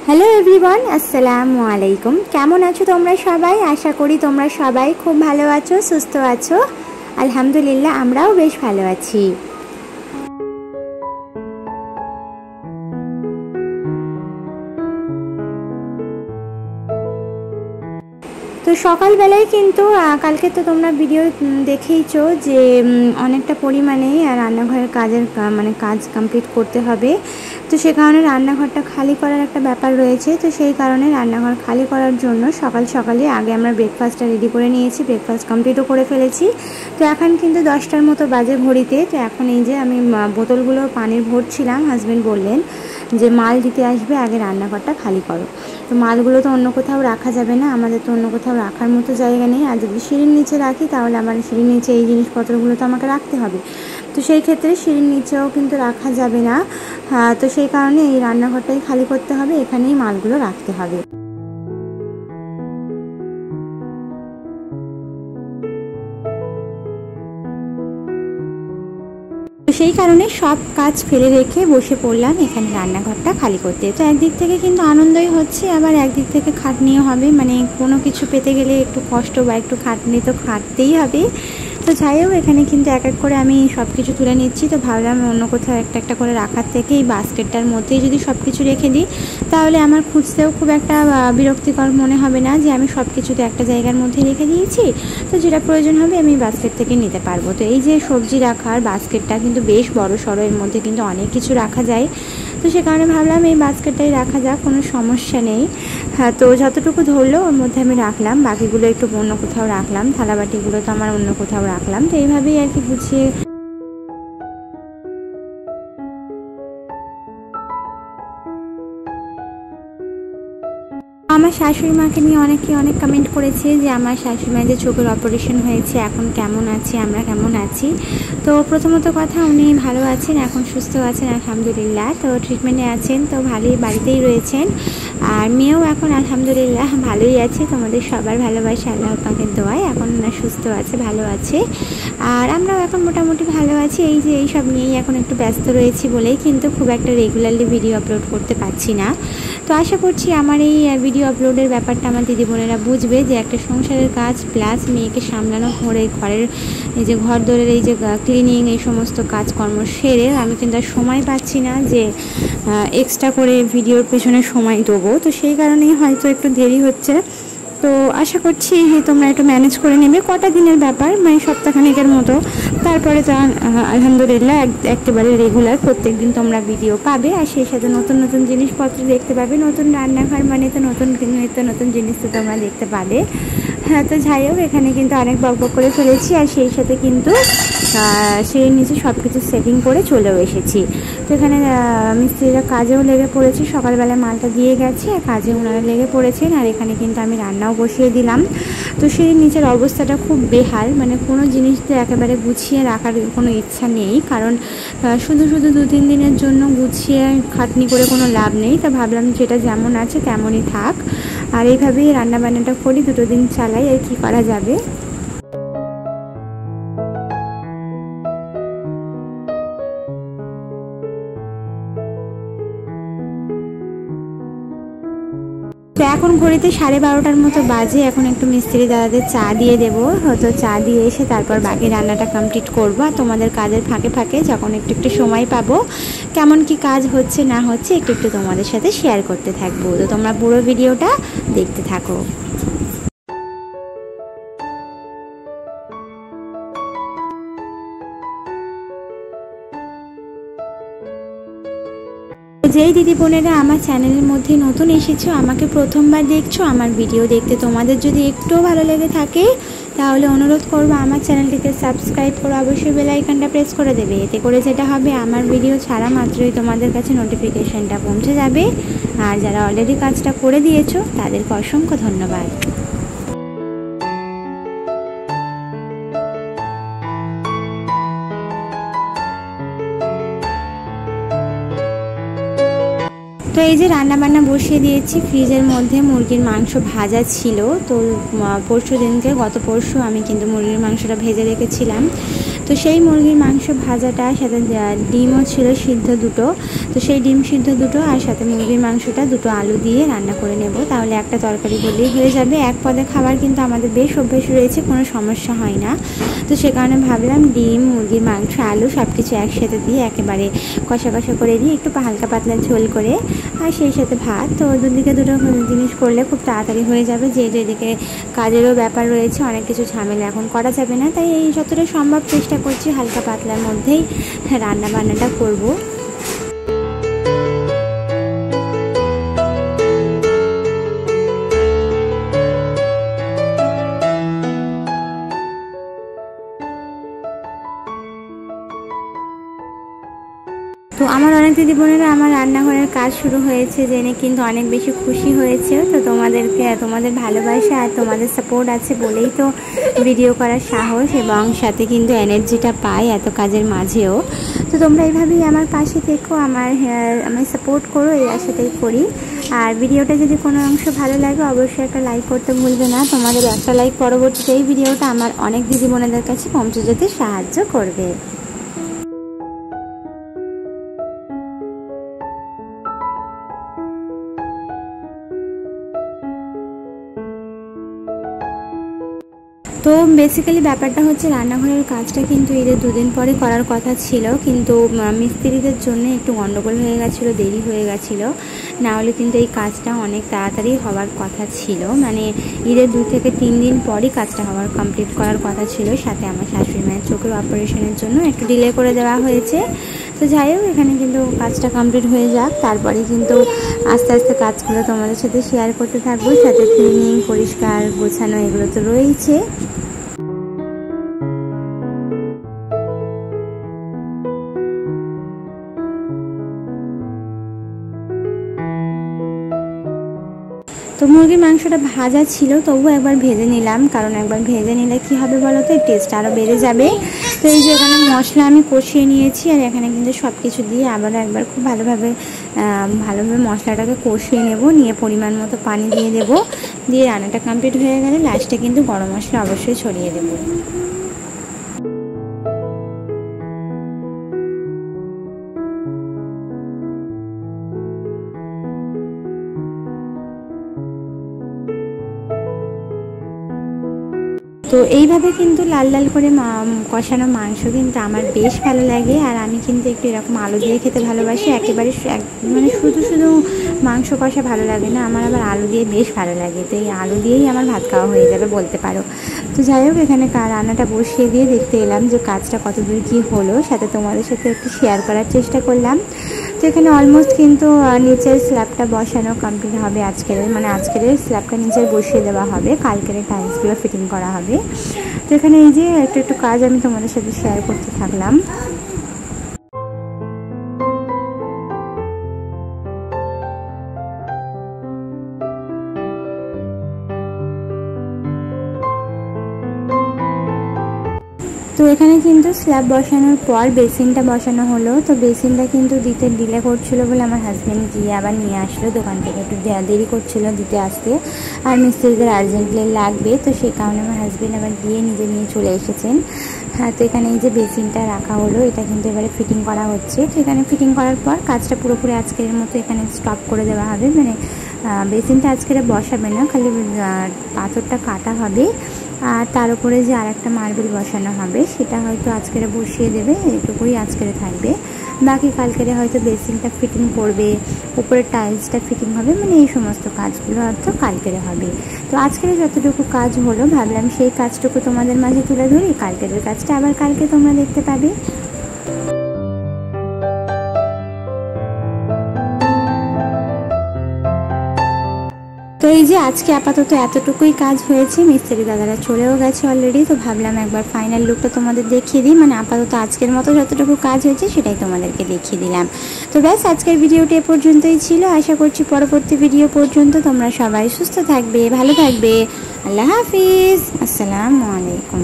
Hello everyone अस्सलामु आलैकुम केमन आछो तोमरा सबाई। आशा करी तोमरा सबाई खूब भालो आछो सुस्थ आछो। आलহামদুলিল্লাহ आमराओ बेश भालो आछि। तो सकाल बेलाय किन्तु कालके तो तोमरा भिडियो देखेइछो जे अनेकटा परिमाणे रान्नाघरेर काजेर माने काज कमप्लीट करते हबे। तो सेई कारणे रान्नाघरटा खाली करार एकटा ब्यापार रयेछे। तो सेई कारणे रान्नाघर खाली करार जोन्नो सकाल सकाले आगे आमरा ब्रेकफास्टटा रेडी करे नियेछि, ब्रेकफास्ट कमप्लीटও करे फेलेछि। तो एखन किन्तु 10टार मतो बाजे घड़िते। तो एखन एई जे आमि बोतलगुलो पानिर भरछिलाम। हाजबेंड बोललेन যে মাল দিতে আসবে আগে রান্নাঘরটা খালি করো। তো মালগুলো তো অন্য কোথাও রাখা যাবে না, আমাদের তো অন্য কোথাও রাখার মতো জায়গা নেই। আর যদি সিঁড়ির নিচে রাখি তাহলে আমার সিঁড়ির নিচে এই জিনিসপত্রগুলো তো আমাকে রাখতে হবে। তো সেই ক্ষেত্রে সিঁড়ির নিচেও কিন্তু রাখা যাবে না। তো সেই কারণে এই রান্নাঘরটাই খালি করতে হবে, এখানেই মালগুলো রাখতে হবে। तो সেই কারণে সব কাজ ফেলে রেখে বসে পড়লাম এখানে রান্নাঘরটা খালি করতে। তো একদিক থেকে কিন্তু আনন্দই হচ্ছে, আবার একদিক থেকে খাটনিও হবে। মানে কোনো কিছু পেতে গেলে একটু কষ্ট বা একটু খাটনি তো খাটতেই হবে। তো যাই হোক এখানে কিন্তু এক এক করে আমি সব কিছু তুলে নিচ্ছি। তো ভাবলাম অন্য কোথাও একটা একটা করে রাখার থেকে এই বাস্কেটটার মধ্যেই যদি সব কিছু রেখে দিই তাহলে আমার খুঁজতেও খুব একটা বিরক্তিকর মনে হবে না যে আমি সব কিছু তো একটা জায়গার মধ্যে রেখে দিয়েছি। তো যেটা প্রয়োজন হবে আমি বাস্কেট থেকে নিতে পারবো। তো এই যে সবজি রাখার বাস্কেটটা কিন্তু বেশ বড় সড়ো, এর মধ্যে কিন্তু অনেক কিছু রাখা যায়। তো সে কারণে ভাবলাম এই বাস্কেটটাই রাখা যাক, কোনো সমস্যা নেই। হ্যাঁ, তো যতটুকু ধরলো ওর মধ্যে আমি রাখলাম, বাকিগুলো একটু অন্য কোথাও রাখলাম, থালাবাটিগুলো তো আমার অন্য কোথাও রাখলাম। তো এইভাবেই আর কি গুছিয়ে আমার শাশুড়ি মাকে নিয়ে অনেকে অনেক কমেন্ট করেছে যে আমার শাশুড়ি মা যে চোখের অপারেশন হয়েছে এখন কেমন আছে, আমরা কেমন আছি। তো প্রথমত কথা উনি ভালো আছেন, এখন সুস্থ আছেন আলহামদুলিল্লাহ। তো ট্রিটমেন্টে আছেন, তো ভালোই বাড়িতেই রয়েছেন। আর মেয়েও এখন আলহামদুলিল্লাহ ভালোই আছে, তোমাদের সবার ভালোবাসা আল্লাহ পাকের দোয়ায় এখন সুস্থ আছে, ভালো আছে। আর আমরাও এখন মোটামুটি ভালো আছি। এই যে এই সব নিয়েই এখন একটু ব্যস্ত রয়েছি বলেই কিন্তু খুব একটা রেগুলারলি ভিডিও আপলোড করতে পারছি না। তো আশা করছি আমার এই ভিডিও আপলোডের ব্যাপারটা আমার দিদি বোনেরা বুঝবে যে একটা সংসারের কাজ প্লাস মেয়েকে সামলানো, ঘরের এই যে ঘর দরের এই যে ক্লিনিং এই সমস্ত কাজকর্ম সেরে আমি কিন্তু আর সময় পাচ্ছি না যে এক্সট্রা করে ভিডিওর পেছনে সময় দেবো। তো সেই কারণেই হয়তো একটু দেরি হচ্ছে। তো আশা করছি তোমরা একটু ম্যানেজ করে নেবে, কটা দিনের ব্যাপার, মানে সপ্তাহখানেকের মতো। তারপরে তো আলহামদুলিল্লাহ একেবারে রেগুলার প্রত্যেক দিন তোমরা ভিডিও পাবে, আর সেই সাথে নতুন নতুন জিনিসপত্র দেখতে পাবে। নতুন রান্নাঘর মানে তো নতুন নিত্য নতুন জিনিস তো তোমরা দেখতে পাবে। হ্যাঁ, তো যাই হোক এখানে কিন্তু অনেক বকবক করে ফেলেছি, আর সেই সাথে কিন্তু সেই নিচে সব কিছু সেটিং করে চলেও এসেছি। তো এখানে মিস্ত্রিরা কাজেও লেগে পড়েছে, সকালবেলায় মালটা দিয়ে গেছে, কাজে ওনারা লেগে পড়েছেন। আর এখানে কিন্তু আমি রান্নাও বসিয়ে দিলাম। তো সেই নিচের অবস্থাটা খুব বেহাল, মানে কোনো জিনিস তো একেবারে গুছিয়ে রাখার কোনো ইচ্ছা নেই, কারণ শুধু শুধু 2-3 দিনের জন্য গুছিয়ে খাটনি করে কোনো লাভ নেই। তা ভাবলাম যেটা যেমন আছে তেমনই থাক, আর এইভাবেই রান্নাবান্নাটা করি, 2 দিন চালাই, আর কি করা যাবে। তো এখন ঘড়িতে 12:30টার মতো বাজে। এখন একটু মিস্ত্রি দাদাদের চা দিয়ে দেবো, হয়তো চা দিয়ে এসে তারপর বাকি রান্নাটা কমপ্লিট করবো। আর তোমাদের কাজের ফাঁকে ফাঁকে যখন একটু একটু সময় পাবো কেমন কি কাজ হচ্ছে না হচ্ছে একটু একটু তোমাদের সাথে শেয়ার করতে থাকবো। তো তোমরা পুরো ভিডিওটা দেখতে থাকো। যেই দিদি বোনেরা আমার চ্যানেলের মধ্যে নতুন এসেছো, আমাকে প্রথমবার দেখছো, আমার ভিডিও দেখতে তোমাদের যদি একটুও ভালো লেগে থাকে তাহলে অনুরোধ করবো আমার চ্যানেলটিকে সাবস্ক্রাইব করে অবশ্যই বেল আইকনটা প্রেস করে দেবে। এতে করে যেটা হবে আমার ভিডিও ছাড়া মাত্রই তোমাদের কাছে নোটিফিকেশানটা পৌঁছে যাবে। আর যারা অলরেডি কাজটা করে দিয়েছো তাদেরকে অসংখ্য ধন্যবাদ। তো এই যে রান্না বান্না বসিয়ে দিয়েছি, ফ্রিজের মধ্যে মুরগির মাংস ভাজা ছিল। তো পরশু দিনকে গত পরশু আমি কিন্তু মুরগির মাংসটা ভেজে রেখেছিলাম। তো সেই মুরগির মাংস ভাজাটা সাথে ডিমও ছিল সিদ্ধ দুটো, তো সেই ডিম সিদ্ধ দুটো আর সাথে মুরগির মাংসটা দুটো আলু দিয়ে রান্না করে নেব, তাহলে একটা তরকারি বললেই হয়ে যাবে। এক পদে খাবার কিন্তু আমাদের বেশ অভ্যেস রয়েছে, কোনো সমস্যা হয় না। তো সে কারণে ভাবলাম ডিম, মুরগির মাংস, আলু সব কিছু একসাথে দিয়ে একেবারে কষা কষা করে দিয়ে একটু হালকা পাতলা ঝোল করে আর সেই সাথে ভাত। তো দুদিকে দুটো জিনিস করলে খুব তাড়াতাড়ি হয়ে যাবে, যেহেতু এদিকে কাজেরও ব্যাপার রয়েছে, অনেক কিছু ঝামেলা এখন করা যাবে না, তাই এই যতটা সম্ভব চেষ্টা করছি হালকা পাতলার মধ্যেই রান্না বান্নাটা করব। তো আমার অনেক দিদি বোনেরা আমার রান্নাঘরের কাজ শুরু হয়েছে জেনে কিন্তু অনেক বেশি খুশি হয়েছে। তো তোমাদের ভালোবাসা আর তোমাদের সাপোর্ট আছে বলেই তো ভিডিও করার সাহস এবং সাথে কিন্তু এনার্জিটা পাই এত কাজের মাঝেও। তো তোমরা এইভাবেই আমার পাশে থেকো, আমায় সাপোর্ট করো, এই আশাটাই করি। আর ভিডিওটা যদি কোনো অংশ ভালো লাগে অবশ্যই একটা লাইক করতে ভুলবে না। তোমাদের একটা লাইক পরবর্তীতে এই ভিডিওটা আমার অনেক দিদি বোনেদের কাছে পৌঁছে যেতে সাহায্য করবে। তো বেসিক্যালি ব্যাপারটা হচ্ছে রান্নাঘরের কাজটা কিন্তু ঈদের 2 দিন পরে করার কথা ছিল, কিন্তু মিস্ত্রিদের জন্য একটু গন্ডগোল হয়ে গেছিলো, দেরি হয়ে গেছিলো, না হলে কিন্তু এই কাজটা অনেক তাড়াতাড়ি হওয়ার কথা ছিল। মানে ঈদের 2 থেকে 3 দিন পরই কাজটা কমপ্লিট করার কথা ছিল। সাথে আমার শাশুড়ি মায়ের চোখের অপারেশনের জন্য একটু ডিলে করে দেওয়া হয়েছে। তো যাই হোক, এখানে কিন্তু কাজটা কমপ্লিট হয়ে যাক, তারপরে কিন্তু আস্তে আস্তে কাজগুলো তোমাদের সাথে শেয়ার করতে থাকবো। সাথে ক্লিনিং, পরিষ্কার, গোছানো এগুলো তো রয়েছে। তো মুরগির মাংসটা ভাজা ছিল, তবুও একবার ভেজে নিলাম, কারণ একবার ভেজে নিলে কি হবে বলো তো, টেস্ট আরও বেড়ে যাবে। তো এই যে এখানে মশলা আমি কষিয়ে নিয়েছি, আর এখানে কিন্তু সব কিছু দিয়ে আবারও একবার খুব ভালোভাবে মশলাটাকে কষিয়ে নেব, নিয়ে পরিমাণ মতো পানি দিয়ে দেব, দিয়ে রান্নাটা কমপ্লিট হয়ে গেলে লাস্টে কিন্তু গরম মশলা অবশ্যই ছড়িয়ে দেবো। তো এইভাবে কিন্তু লাল লাল করে কষানো মাংস কিন্তু আমার বেশ ভালো লাগে, আর আমি কিন্তু একটু এরকম আলু দিয়ে খেতে ভালোবাসি। একেবারে মানে শুধু শুধু মাংস কষা ভালো লাগে না, আমার আবার আলু দিয়ে বেশ ভালো লাগে। তো এই আলু দিয়েই আমার ভাত খাওয়া হয়ে যাবে বলতে পারো। তো যাই হোক, এখানে রান্নাটা বসিয়ে দিয়ে দেখতে এলাম যে কাজটা কতদূর কী হলো, সাথে তোমাদের সাথে একটু শেয়ার করার চেষ্টা করলাম। তো এখানে অলমোস্ট কিন্তু নিচের স্ল্যাবটা বসানো কমপ্লিট হবে আজকের স্ল্যাবটা নিচের বসিয়ে দেওয়া হবে, কালকের টাইলসগুলো ফিটিং করা হবে। তো এখানে এই যে একটু কাজ আমি তোমাদের সাথে শেয়ার করতে থাকলাম। তো এখানে কিন্তু স্ল্যাব বসানোর পর বেসিনটা বসানো হলো। তো বেসিনটা কিন্তু দিতে ডিলে করছিল বলে আমার হাজব্যান্ড গিয়ে আবার নিয়ে আসলো দোকান থেকে, একটু দেরি করছিল দিতে আসতে, আর মিস্ত্রিদের আর্জেন্টলি লাগবে, তো সেই কারণে আমার হাজব্যান্ড আবার গিয়ে নিজে নিয়ে চলে এসেছেন। হ্যাঁ, তো এখানে এই যে বেসিনটা রাখা হলো, এটা কিন্তু এবারে ফিটিং করা হচ্ছে। তো এখানে ফিটিং করার পর কাজটা পুরোপুরি আজকের মতো এখানে স্টপ করে দেওয়া হবে। মানে বেসিনটা আজকের বসাবে না, খালি পাথরটা কাটা হবে, আর তার উপরে যে আরেকটা মার্বেল বসানো হবে সেটা হয়তো আজকের বসিয়ে দেবে, এটুকুই আজকের থাকবে। বাকি কালকেরে হয়তো বেসিনটা ফিটিং করবে, উপরে টাইলসটা ফিটিং হবে, মানে এই সমস্ত কাজগুলো হয়তো কালকেরে হবে। তো আজকের যতটুকু কাজ হলো ভাবলাম সেই কাজটুকু তোমাদের মাঝে তুলে ধরি, কালকের কাজটা আবার কালকে তোমরা দেখতে পাবে। তো এই যে আজকে আপাতত এতটুকুই কাজ হয়েছে, মিস্ত্রি দাদারা চলেও গেছে অলরেডি। তো ভাবলাম একবার ফাইনাল লুকটা তোমাদের দেখিয়ে দিই, মানে আপাতত আজকের মতো যতটুকু কাজ হয়েছে সেটাই তোমাদেরকে দেখিয়ে দিলাম। তো ব্যাস, আজকের ভিডিওটি এ পর্যন্তই ছিল। আশা করছি পরবর্তী ভিডিও পর্যন্ত তোমরা সবাই সুস্থ থাকবে, ভালো থাকবে। আল্লাহ হাফিজ, আসসালামু আলাইকুম।